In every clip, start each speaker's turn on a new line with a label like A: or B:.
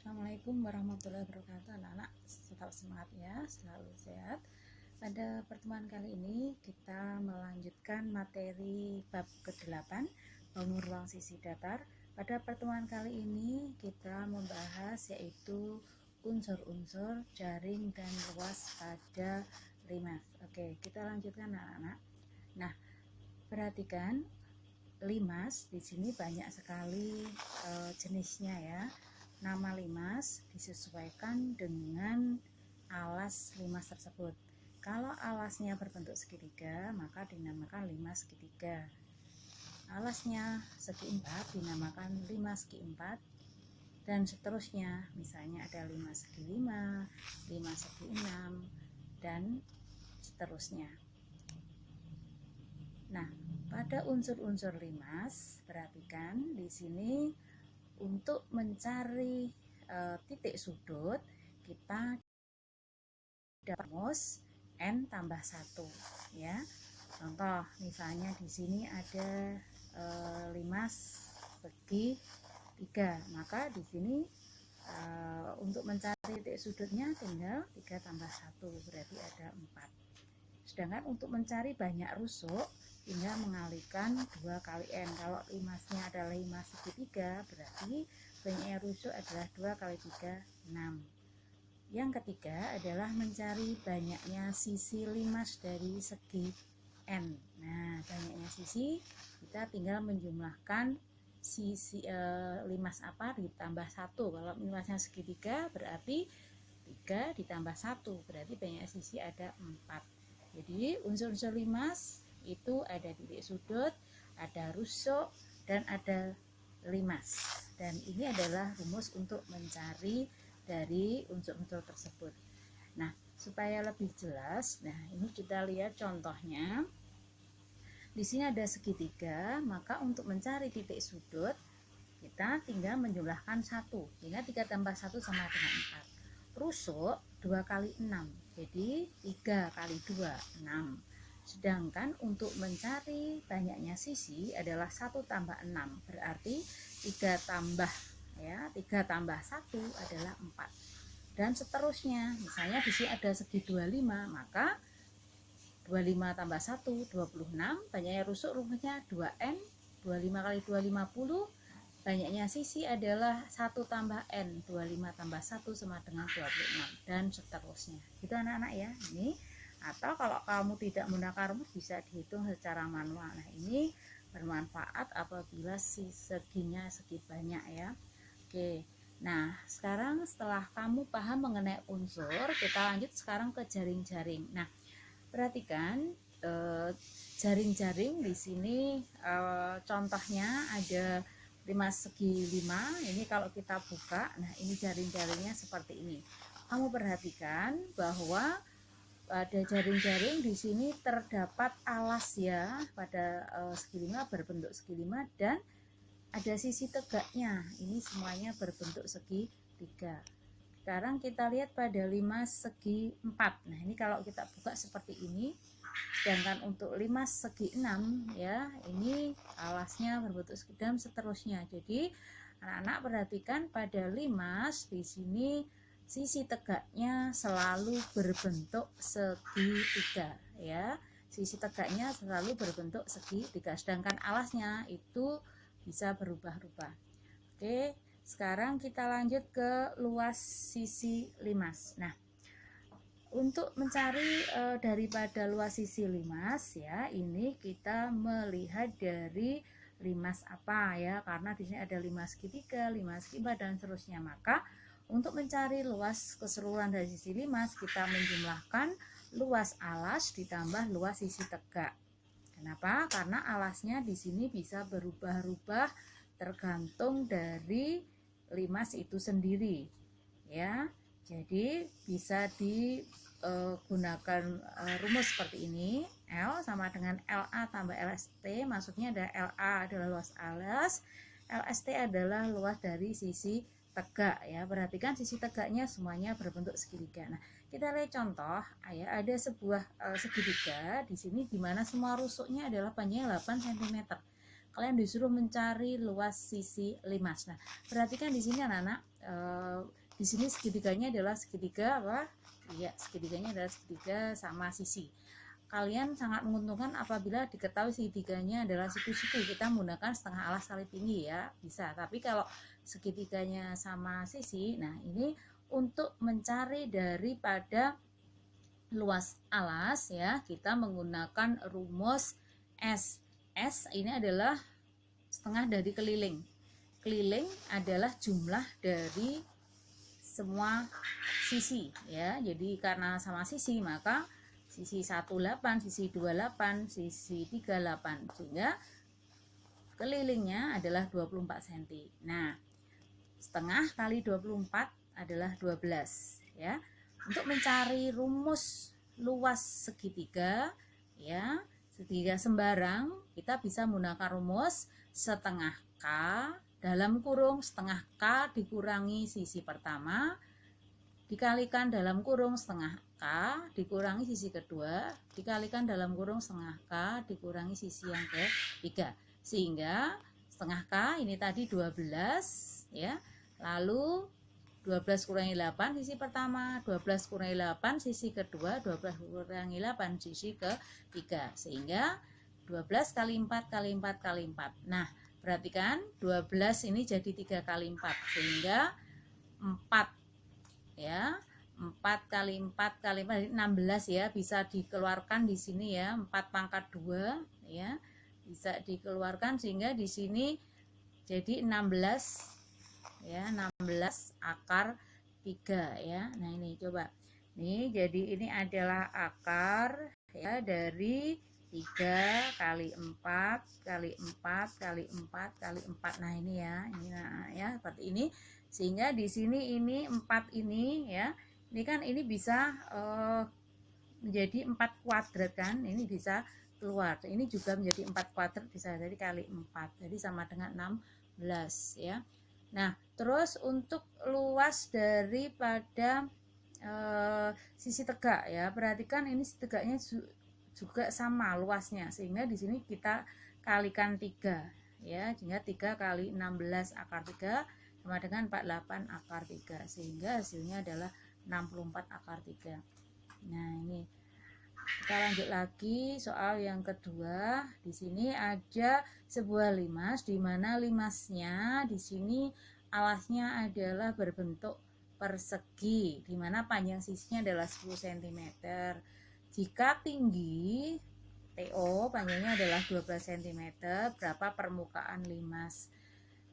A: Assalamualaikum warahmatullahi wabarakatuh. Anak-anak tetap semangat ya, selalu sehat. Pada pertemuan kali ini kita melanjutkan materi bab ke-8 bangun ruang sisi datar. Pada pertemuan kali ini kita membahas yaitu unsur-unsur jaring dan luas pada limas. Oke, kita lanjutkan anak-anak. Nah, perhatikan limas di sini banyak sekali jenisnya ya. Nama limas disesuaikan dengan alas limas tersebut. Kalau alasnya berbentuk segitiga, maka dinamakan limas segitiga. Alasnya segi empat dinamakan limas segi empat, dan seterusnya. Misalnya ada limas segi lima, limas segi enam, dan seterusnya. Nah, pada unsur-unsur limas, perhatikan di sini. Untuk mencari titik sudut, kita dapat rumus n tambah 1 ya. Contoh, misalnya di sini ada limas segi 3, maka di sini untuk mencari titik sudutnya tinggal 3 tambah 1, berarti ada 4. Sedangkan untuk mencari banyak rusuk, tinggal mengalihkan 2 kali n. Kalau limasnya adalah limas segitiga, berarti banyaknya rusuk adalah 2 kali 3, 6. Yang ketiga adalah mencari banyaknya sisi limas dari segi n. Nah, banyaknya sisi, kita tinggal menjumlahkan sisi limas apa ditambah 1. Kalau limasnya segitiga, berarti 3 ditambah 1, berarti banyak sisi ada 4. Jadi unsur-unsur limas itu ada titik sudut, ada rusuk, dan ada limas. Dan ini adalah rumus untuk mencari dari unsur-unsur tersebut. Nah, supaya lebih jelas, nah ini kita lihat contohnya. Di sini ada segitiga, maka untuk mencari titik sudut, kita tinggal menjumlahkan 1. Sehingga 3 tambah 1 sama dengan 4. Rusuk 2 kali 6, jadi 3 kali 2, 6. Sedangkan untuk mencari banyaknya sisi adalah 1 tambah 6, berarti 3 tambah 1 adalah 4. Dan seterusnya, misalnya di sini ada segi 25, maka 25 tambah 1, 26, banyaknya rusuk rumusnya 2n, 25 kali 2, 50, banyaknya sisi adalah 1 tambah n, 25 tambah 1 sama dengan 26, dan seterusnya. Itu anak-anak ya. Ini, atau kalau kamu tidak menggunakan rumus bisa dihitung secara manual. Nah, ini bermanfaat apabila seginya segi banyak ya. Oke. Nah, sekarang setelah kamu paham mengenai unsur, kita lanjut sekarang ke jaring-jaring. Nah, perhatikan jaring-jaring di sini contohnya ada limas segi 5. Ini kalau kita buka, nah ini jaring-jaringnya seperti ini. Kamu perhatikan bahwa pada jaring-jaring di sini terdapat alas ya, pada segi 5 berbentuk segi 5, dan ada sisi tegaknya. Ini semuanya berbentuk segi 3. Sekarang kita lihat pada limas segi 4. Nah, ini kalau kita buka seperti ini. Sedangkan untuk limas segi 6 ya, ini alasnya berbentuk segi dan seterusnya. Jadi, anak-anak perhatikan pada limas di sini sisi tegaknya selalu berbentuk segitiga ya. Sisi tegaknya selalu berbentuk segitiga, sedangkan alasnya itu bisa berubah-ubah. Oke, sekarang kita lanjut ke luas sisi limas. Nah, untuk mencari daripada luas sisi limas ya, ini kita melihat dari limas apa ya, karena di sini ada limas segitiga, limas segi 4, dan seterusnya. Maka untuk mencari luas keseluruhan dari sisi limas, kita menjumlahkan luas alas ditambah luas sisi tegak. Kenapa? Karena alasnya di sini bisa berubah-ubah tergantung dari limas itu sendiri ya. Jadi bisa digunakan rumus seperti ini. L sama dengan LA tambah LST, maksudnya ada LA adalah luas alas, LST adalah luas dari sisi tegak ya. Perhatikan sisi tegaknya semuanya berbentuk segitiga. Nah, kita lihat contoh ya, ada sebuah segitiga di sini di mana semua rusuknya adalah panjangnya 8 cm. kalian disuruh mencari luas sisi limas. Nah, perhatikan di sini anak-anak, di sini segitiganya adalah segitiga apa? Iya, segitiganya adalah segitiga sama sisi. Kalian sangat menguntungkan apabila diketahui segitiganya adalah siku-siku. Kita menggunakan setengah alas kali tinggi ya, bisa. Tapi kalau segitiganya sama sisi, nah ini untuk mencari daripada luas alas ya, kita menggunakan rumus S. S ini adalah setengah dari keliling. Keliling adalah jumlah dari semua sisi ya. Jadi karena sama sisi maka sisi 18, sisi 28, sisi 38, sehingga kelilingnya adalah 24 cm. Nah, setengah kali 24 adalah 12 ya. Untuk mencari rumus luas segitiga ya, segitiga sembarang, kita bisa menggunakan rumus setengah K dalam kurung setengah K dikurangi sisi pertama dikalikan dalam kurung setengah K dikurangi sisi kedua dikalikan dalam kurung setengah K dikurangi sisi yang ketiga, sehingga setengah K ini tadi 12 ya, lalu 12 kurangi 8 sisi pertama, 12 kurangi 8 sisi kedua, 12 kurangi 8 sisi ketiga, sehingga 12 kali 4 kali 4 kali 4. Nah, perhatikan 12 ini jadi 3 kali 4, sehingga 4 ya, 4 kali 4 kali 4 16 ya, bisa dikeluarkan di sini ya, 4 pangkat 2 ya, bisa dikeluarkan sehingga di sini jadi 16 ya, 16 akar 3 ya. Nah, ini coba. Nih, jadi ini adalah akar ya dari 3 kali 4 kali 4 kali 4 kali 4. Nah, ini ya. Ini nah, ya, seperti ini. Sehingga di sini ini 4 ini ya. Ini kan ini bisa menjadi 4 kuadrat kan. Ini bisa keluar. Ini juga menjadi 4 kuadrat bisa jadi kali 4. Jadi sama dengan 16 ya. Nah, terus untuk luas daripada sisi tegak ya, perhatikan ini sisi tegaknya juga sama luasnya, sehingga di sini kita kalikan 3 ya, sehingga 3 kali 16 akar 3 sama dengan 48 akar 3, sehingga hasilnya adalah 64 akar 3. Nah, ini kita lanjut lagi soal yang kedua. Di sini ada sebuah limas di mana limasnya di sini alasnya adalah berbentuk persegi di mana panjang sisinya adalah 10 cm. Jika tinggi TO panjangnya adalah 12 cm, berapa permukaan limas?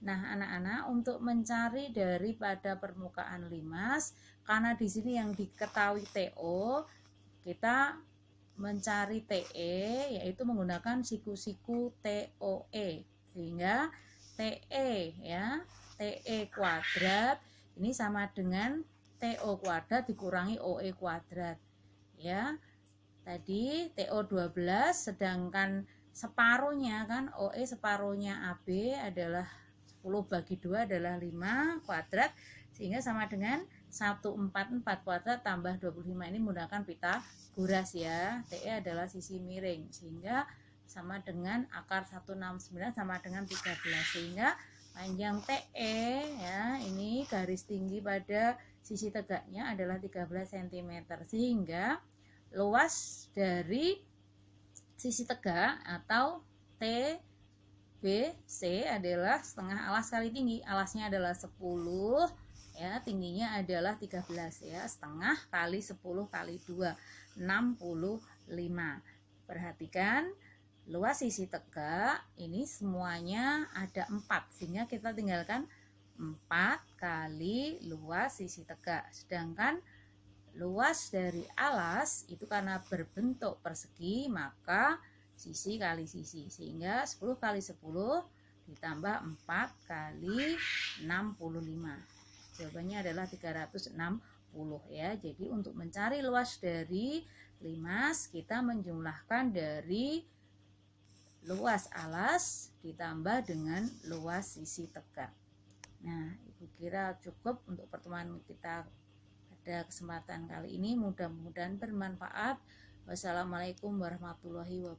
A: Nah, anak-anak, untuk mencari daripada permukaan limas, karena di sini yang diketahui TO, kita mencari TE yaitu menggunakan siku-siku TOE, sehingga TE ya, TE kuadrat ini sama dengan TO kuadrat dikurangi OE kuadrat ya. Tadi TO 12 sedangkan separuhnya kan OE separuhnya AB adalah 10 bagi 2 adalah 5 kuadrat, sehingga sama dengan 144 kuadrat tambah 25. Ini menggunakan Pythagoras ya. TE adalah sisi miring, sehingga sama dengan akar 169 sama dengan 13, sehingga panjang TE ya, ini garis tinggi pada sisi tegaknya adalah 13 cm, sehingga luas dari sisi tegak atau TBC adalah setengah alas kali tinggi. Alasnya adalah 10 ya, tingginya adalah 13 ya, setengah kali 10 kali 2 65. Perhatikan luas sisi tegak ini semuanya ada 4, sehingga kita tinggalkan 4 kali luas sisi tegak. Sedangkan luas dari alas itu karena berbentuk persegi maka sisi kali sisi, sehingga 10 kali 10 ditambah 4 kali 65. Jawabannya adalah 360 ya. Jadi untuk mencari luas dari limas kita menjumlahkan dari luas alas ditambah dengan luas sisi tegak. Nah, Ibu kira cukup untuk pertemuan kita pada kesempatan kali ini. Mudah-mudahan bermanfaat. Wassalamualaikum warahmatullahi wabarakatuh.